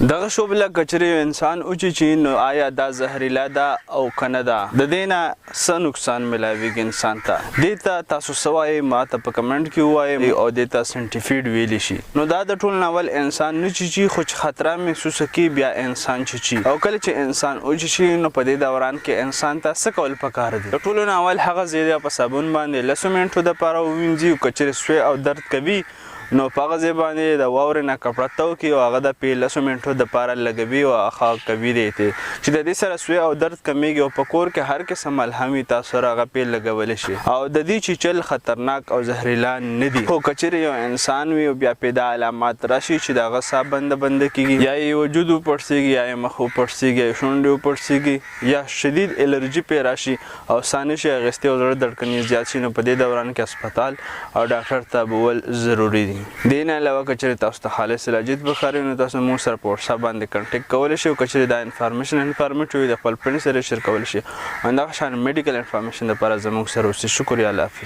دغه شوبله کچري انسان او چې نو آیا دا زهريلا ده او کنه ده د دینه څه نقصان ملاويږي انسان ته دیتا تاسو سوای ما ته په کمنټ کې وایي او دیتا سنټیفیډ ویلی شي نو دا د ټول ناول انسان نه چی خو خطر محسوس کی بیا انسان چی او کله چې انسان او چی نو په دې دوران کې انسان ته څه کول پکار دي ټول ناول هغه زیاده په صابون باندې لسمنټو د پاره وینځي کچري سوی او درد کوي نو پاغه باندې د واور نه کپړه تو کی او هغه د پیلسو منټو د پاره لګوي او اخا کوي دی ته چې د دې سره سوی او درد کمیږي او پکور کې هر قسم ملهمي تاسو راغه پیل لګول شي او د دې چې چل خطرناک او زهريلا نه دي خو کچري یو انسان وي او بیا پیدا علامات راشي چې دغه صاحب بند کیږي یا یې وجود پړسيږي یا مخ پړسيږي شونډې پړسيږي یا شدید الرجی په راشي او سانش غستې او زړه دړکني زیات شي نو په دې دوران کې هسپتال او ډاکټر ته بول ضروری دي دین علاوه کچري تاسو ته خالص علاجت بخاري نو تاسو مو سره په WhatsApp باندې کنټیکټ کولای شئ کچري دا انفارمیشن د خپل فرند سره شیر کولای شئ انده شان میډیکل انفارمیشن لپاره زموږ سره اوسئ شکریہ الله حافظ